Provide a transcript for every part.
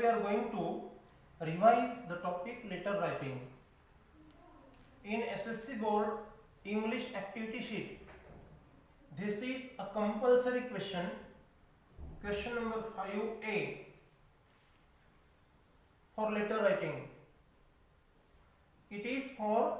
are going to revise the topic letter writing. In SSC Board English activity sheet, this is a compulsory question, question number 5A for letter writing. It is for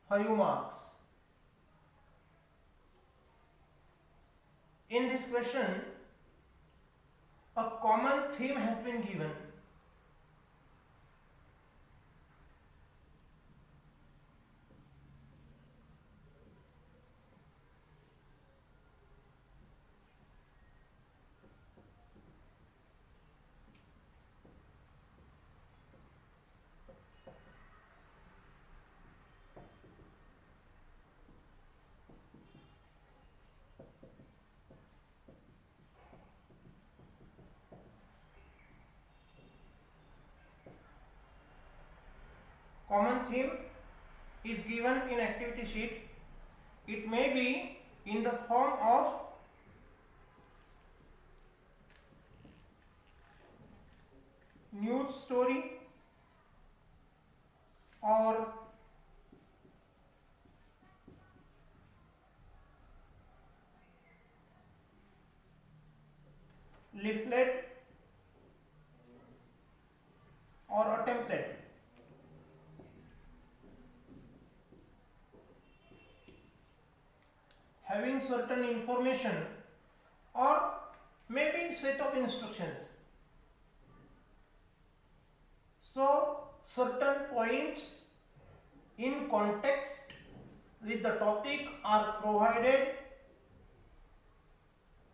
5 marks. In this question, a common theme has been given. Common theme is given in activity sheet. It may be in the form of news story or leaflet or a template. Having certain information or maybe set of instructions. So certain points in context with the topic are provided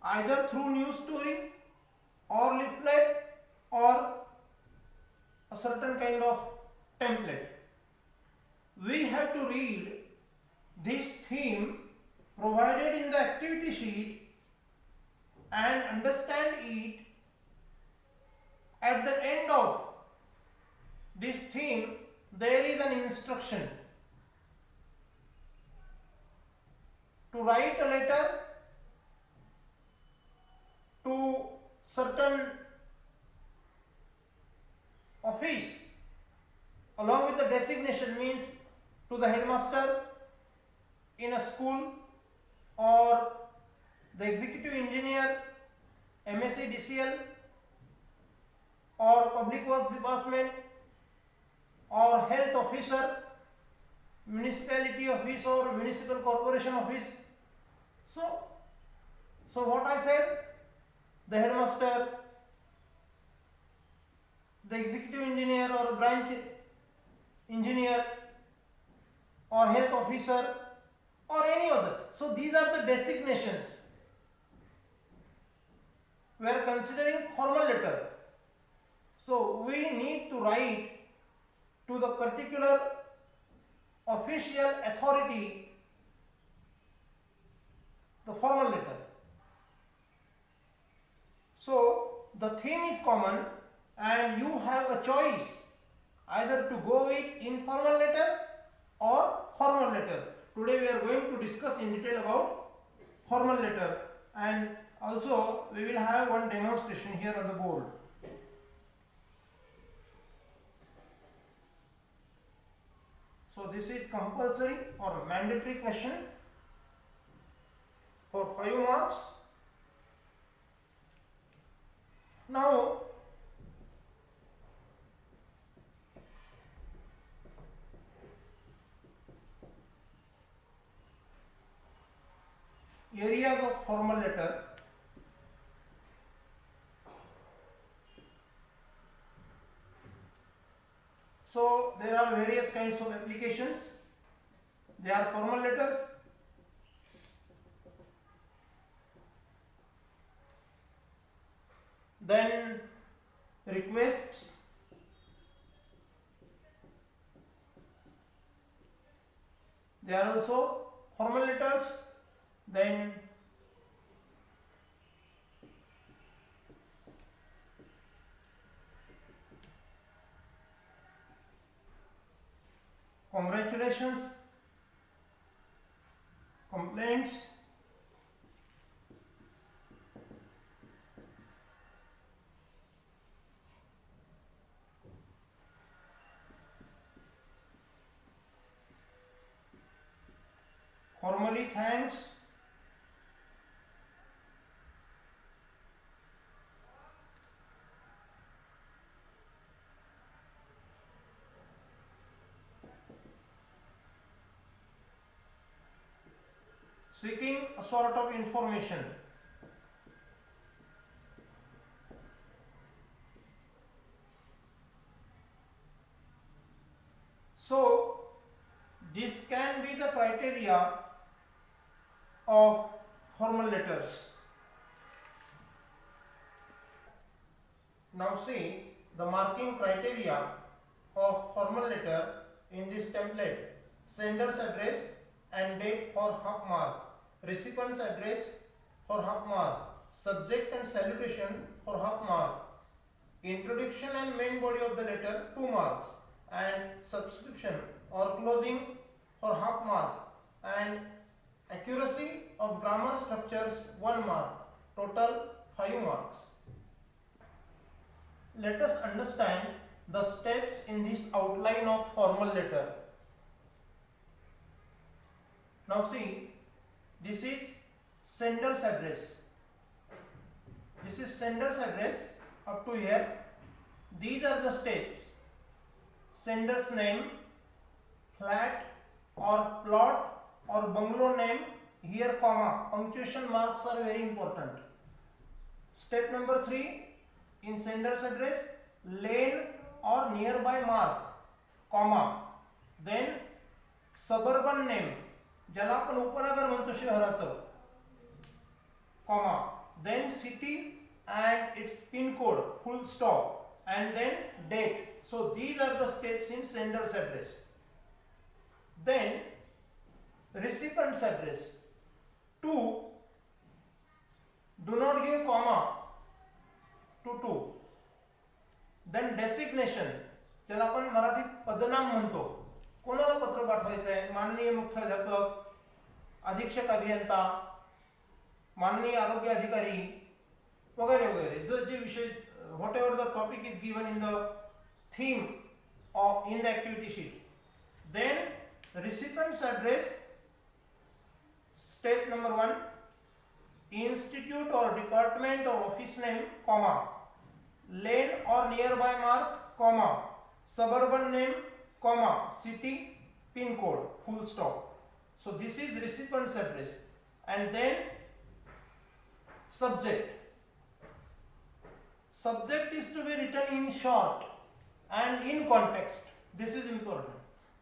either through news story or leaflet or a certain kind of template. We have to read this theme provided in the activity sheet and understand it. At the end of this theme, there is an instruction to write a letter to certain office along with the designation, means to the headmaster in a school or the executive engineer, MSc DCL or public works department or health officer, municipality office or municipal corporation office. So what I said, the headmaster, the executive engineer or branch engineer or health officer or any other. So these are the designations. We are considering formal letter. So we need to write to the particular official authority the formal letter. So the theme is common and you have a choice either to go with informal letter or formal letter. Today we are going to discuss in detail about formal letter, and also we will have one demonstration here on the board. So this is compulsory or mandatory question for 5 marks. Now areas of formal letter. So there are various kinds of applications. They are formal letters, then requests, they are also formal letters, then congratulations, complaints, seeking a sort of information. So this can be the criteria of formal letters. Now see the marking criteria of formal letter in this template: sender's address and date for half mark, recipient's address for half mark, subject and salutation for half mark, introduction and main body of the letter 2 marks, and subscription or closing for half mark, and accuracy of grammar structures 1 mark, total 5 marks. Let us understand the steps in this outline of formal letter. Now see, this is sender's address. This is sender's address up to here. These are the steps: sender's name, flat or plot or bungalow name, here comma, punctuation marks are very important. Step number 3, in sender's address, lane or nearby mark, comma, then suburban name, ज्याला आपण उपनगर म्हणतो शहराचं, comma, then city and its pin code, full stop, and then date. So these are the steps in sender's address. Then recipient's address. 2, do not give comma to 2. Then designation, ज्याला आपण मराठीत पदनाम म्हणतो. कोणाला पत्र पाठवायचं आहे? माननीय मुख्याध्यापक, अधीक्षक अभियंता, माननीय आरोग्य अधिकारी वगैरे वगैरे. जो जे विषय, whatever the topic is given in the theme or in the activity sheet. Then recipient's address, step number 1, institute or department or office name, comma, lane or nearby mark, comma, suburban name, comma, city, pin code, full stop. So this is recipient's address. And then subject. Subject is to be written in short and in context. This is important.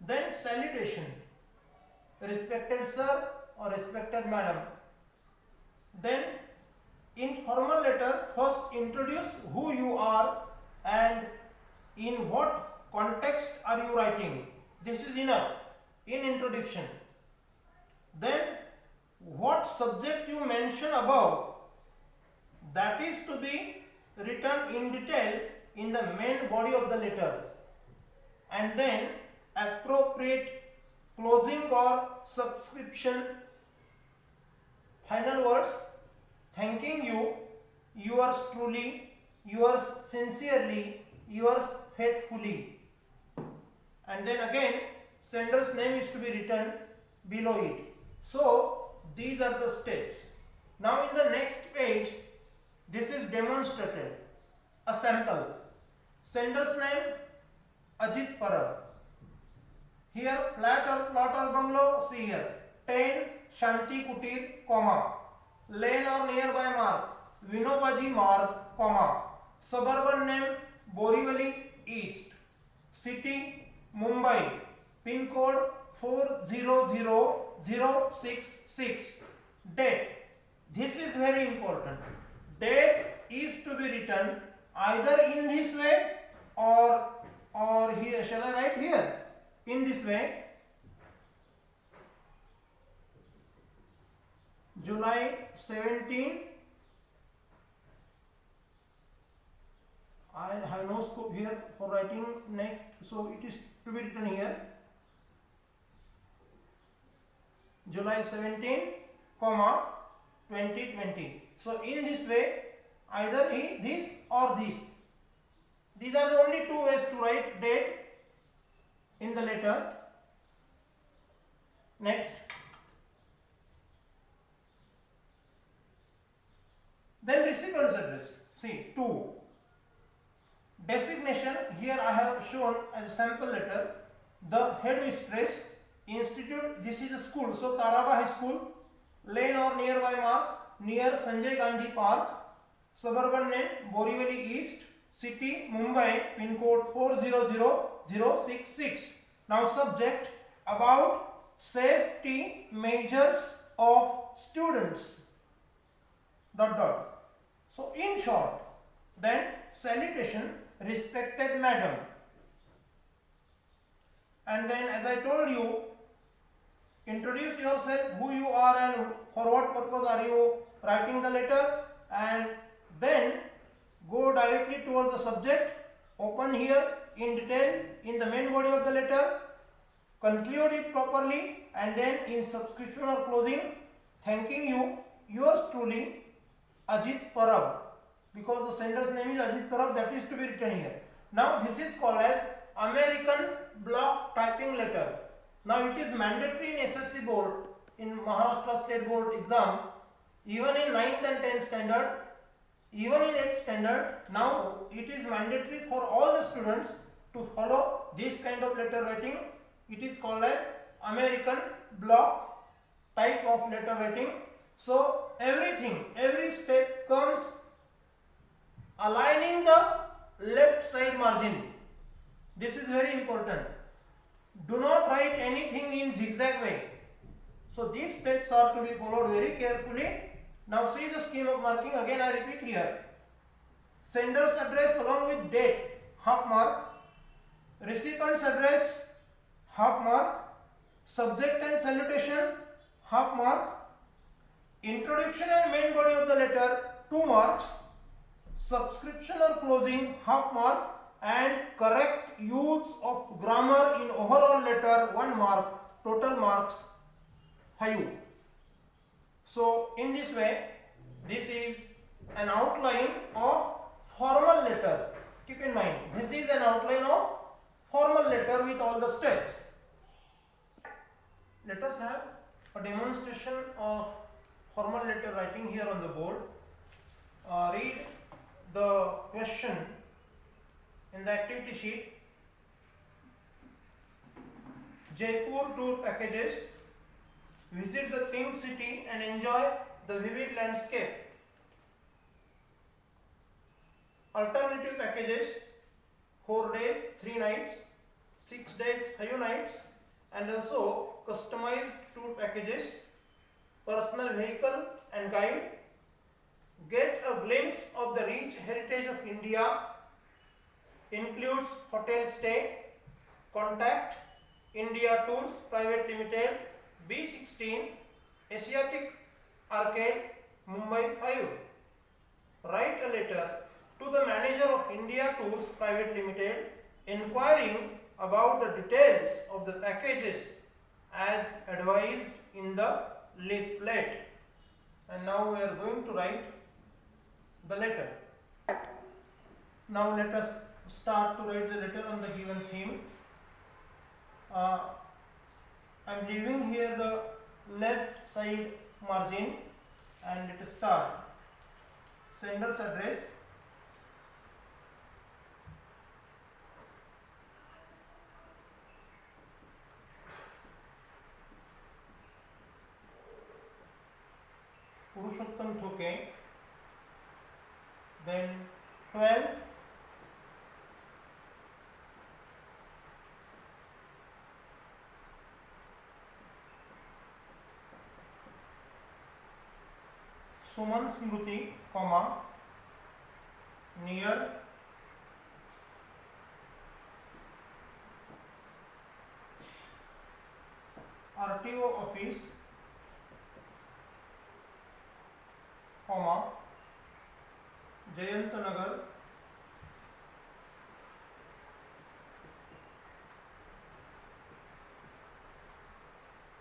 Then salutation, respected sir or respected madam. Then in formal letter, first introduce who you are and in what context are you writing. This is enough in introduction. Then what subject you mention above, that is to be written in detail in the main body of the letter. And then appropriate closing or subscription final words: thanking you, yours truly, yours sincerely, yours faithfully. And then again sender's name is to be written below it. So these are the steps. Now in the next page, this is demonstrated, a sample. Sender's name Ajit Parab. Here flat or plot or bungalow, see here 10 Shanti Kutir, comma, lane or nearby mark Vinobaji Marg, comma, suburban name Borivali East, city Mumbai, pin code 400066, date. This is very important. Date is to be written either in this way or here. Shall I write here? In this way, July 17. I have no scope here for writing next, so it is to be written here July 17, comma 2020. So in this way, either this or this. These are the only two ways to write date in the letter. Next, then recipient's address. See, 2. Designation, here I have shown as a sample letter, the headmistress, institute, this is a school, so Taraba High School, lane or nearby mark near Sanjay Gandhi Park, suburban name Borivali East, city Mumbai, pin code 400066. Now subject about safety measures of students dot dot. So in short, then salutation, respected madam, and then as I told you, introduce yourself, who you are and for what purpose are you writing the letter, and then go directly towards the subject, open here in detail in the main body of the letter, conclude it properly, and then in subscription or closing, thanking you, yours truly, Ajit Parab, because the sender's name is Ajit Parab, that is to be written here. Now this is called as American block typing letter. Now it is mandatory in SSC board, in Maharashtra State Board exam, even in 9th and 10th standard, even in 8th standard. Now it is mandatory for all the students to follow this kind of letter writing. It is called as American block type of letter writing. So everything, every step comes aligning the left side margin. This is very important. Do not write anything in zigzag way. So these steps are to be followed very carefully. Now see the scheme of marking. Again I repeat here. Sender's address along with date, half mark. Recipient's address, half mark. Subject and salutation, half mark. Introduction and main body of the letter, 2 marks. Subscription or closing, half mark. And correct use of grammar in overall letter, 1 mark. Total marks 5. So in this way, this is an outline of formal letter. Keep in mind, this is an outline of formal letter with all the steps. Let us have a demonstration of formal letter writing here on the board. Read the question in the activity sheet. Jaipur tour packages. Visit the pink city and enjoy the vivid landscape. Alternative packages, 4 days 3 nights, 6 days 5 nights, and also customized tour packages, personal vehicle and guide. Get a glimpse of the rich heritage of India. Includes hotel stay. Contact India Tours Private Limited, B16, Asiatic Arcade, Mumbai 5. Write a letter to the manager of India Tours Private Limited inquiring about the details of the packages as advised in the leaflet. And now we are going to write the letter. Now let us start to write the letter on the given theme. I am leaving here the left side margin and let us start. Sender's address, Purushottam Thoke, then 12, Suman Smruti, comma, near RTO office, comma, Jayantanagar,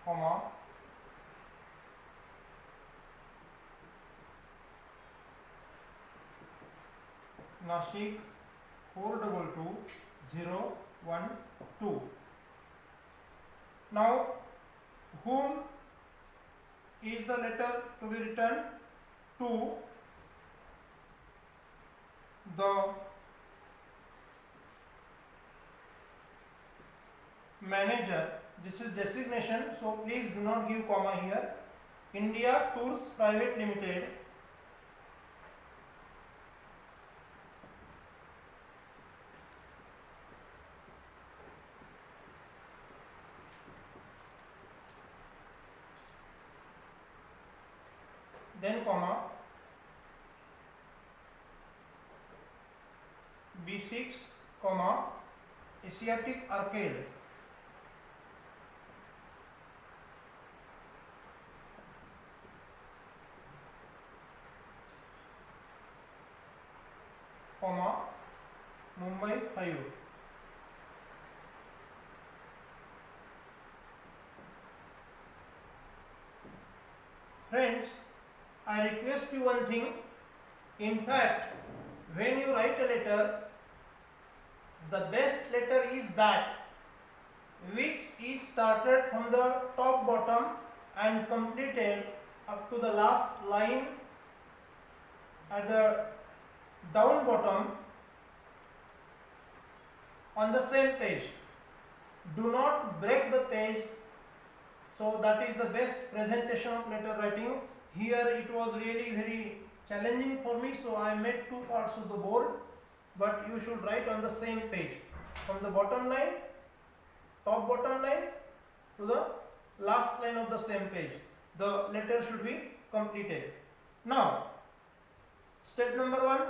comma, Nashik 422012. Now, whom is the letter to be written? To the manager. This is designation, so please do not give comma here. India Tours Private Limited, then comma B6, comma Asiatic Arcade, comma Mumbai Highway. Friends, I request you one thing. In fact, when you write a letter, the best letter is that which is started from the top bottom and completed up to the last line at the down bottom on the same page. Do not break the page. So that is the best presentation of letter writing. Here it was really very challenging for me, so I made two parts of the board, but you should write on the same page from the bottom line, top bottom line to the last line of the same page. The letter should be completed. Now, step number 1,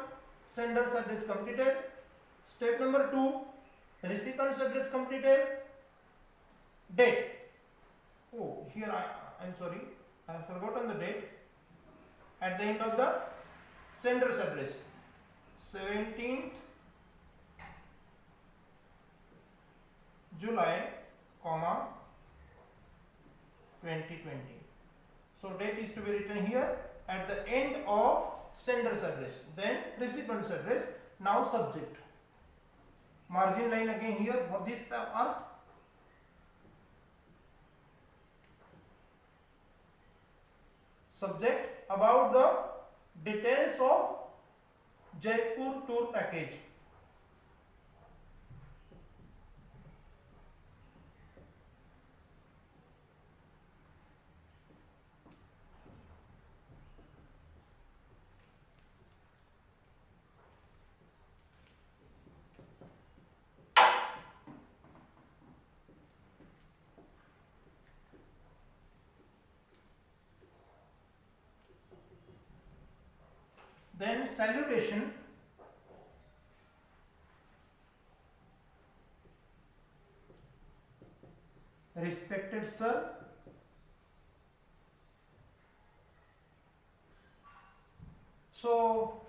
sender's address completed. Step number 2, recipient's address completed. Date. Oh, here I'm sorry, I have forgotten the date. At the end of the sender's address, 17th July, 2020. So date is to be written here at the end of sender's address. Then recipient's address. Now subject. Margin line again here for this part. Subject about the details of Jaipur tour package. Then salutation. Respected sir, so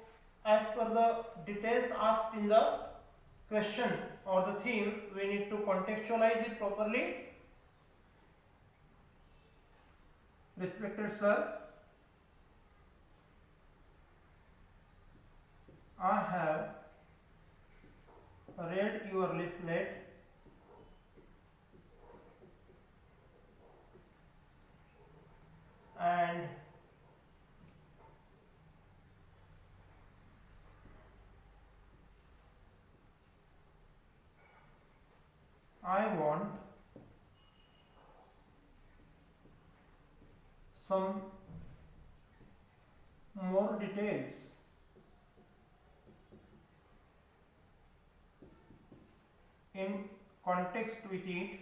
as per the details asked in the question or the theme, we need to contextualize it properly. Respected sir, I have read your leaflet and I want some more details in context with it.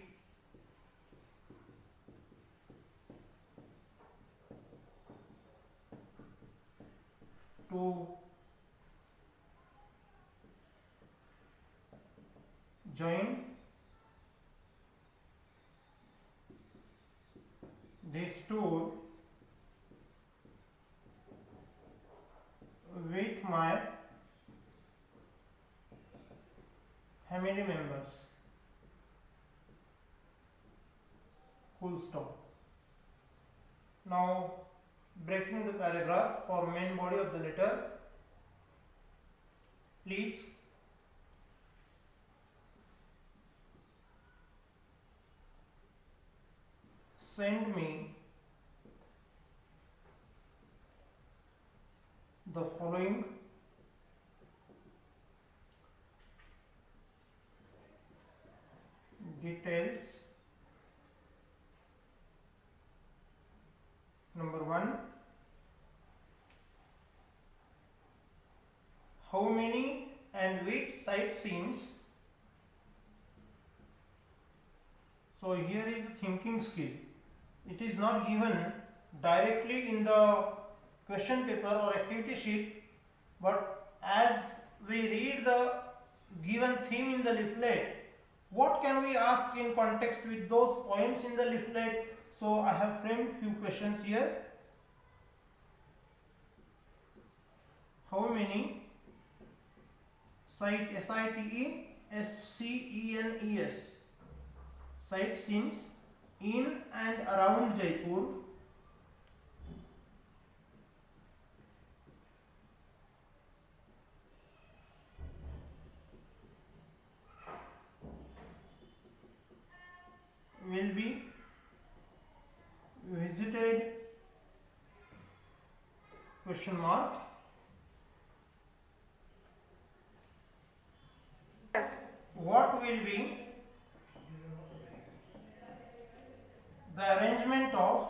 To join this tour with my family members. Full stop. Now breaking the paragraph for main body of the letter. Please send me the following details. Number how many and which sightseeings. So here is the thinking skill. It is not given directly in the question paper or activity sheet, but as we read the given theme in the leaflet, what can we ask in context with those points in the leaflet? So I have framed few questions here. How many sightseeings sightseeings in and around Jaipur will be visited? Question mark. What will be the arrangement of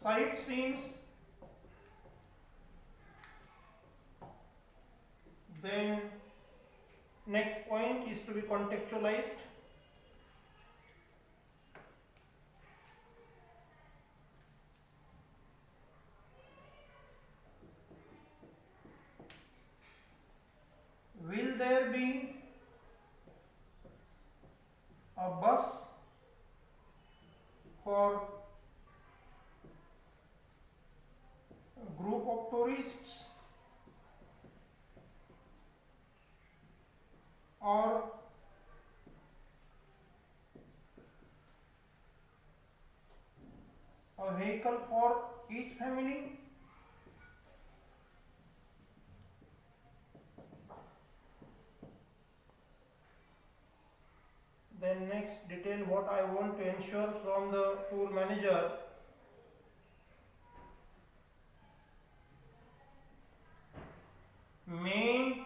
sightseeings? Then next point is to be contextualized. Will there be a bus for a group of tourists, or a vehicle for each family? Then next detail, what I want to ensure from the tour manager. May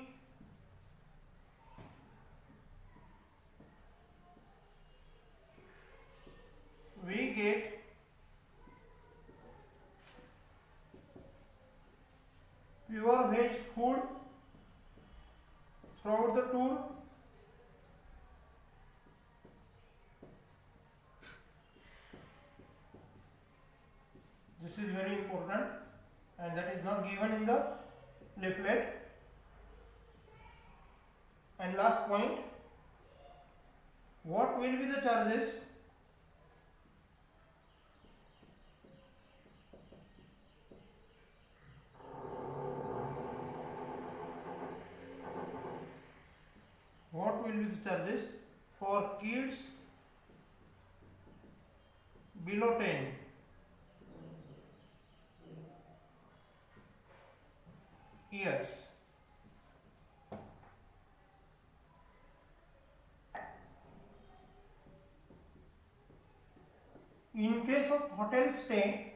we get pure veg food throughout the tour? This is very important and that is not given in the leaflet. And last point, what will be the charges? What will be the charges for kids below 10? Years. In case of hotel stay,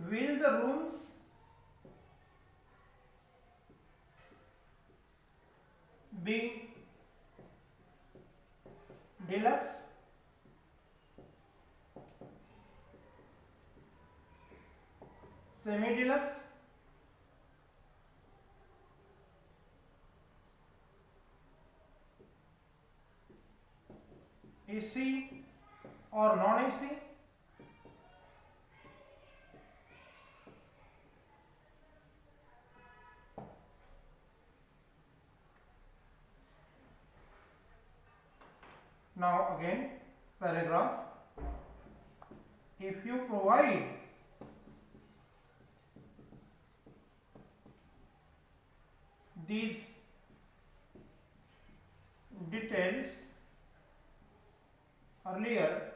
will the rooms be deluxe, semi-deluxe, AC or non-AC? Now again paragraph, if you provide these details earlier,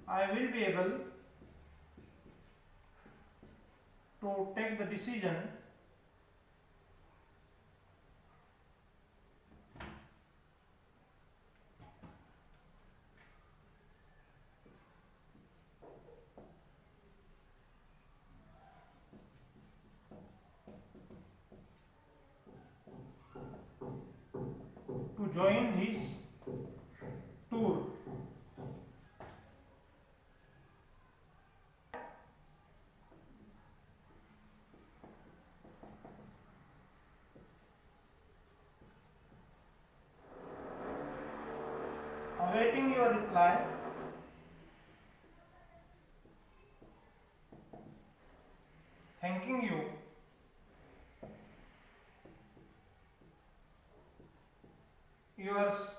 I will be able to take the decision to join this tour. Awaiting your reply. Thanking you. Yours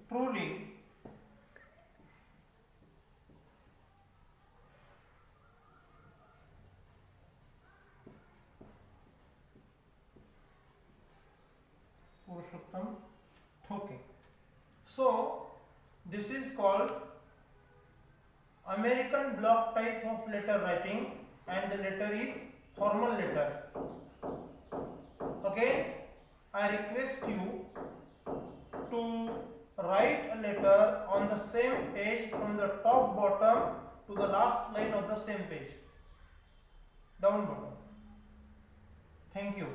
truly, Purushottam Thoke. So this is called American block type of letter writing, and the letter is formal letter. Again, I request you to write a letter on the same page from the top bottom to the last line of the same page, down bottom. Thank you.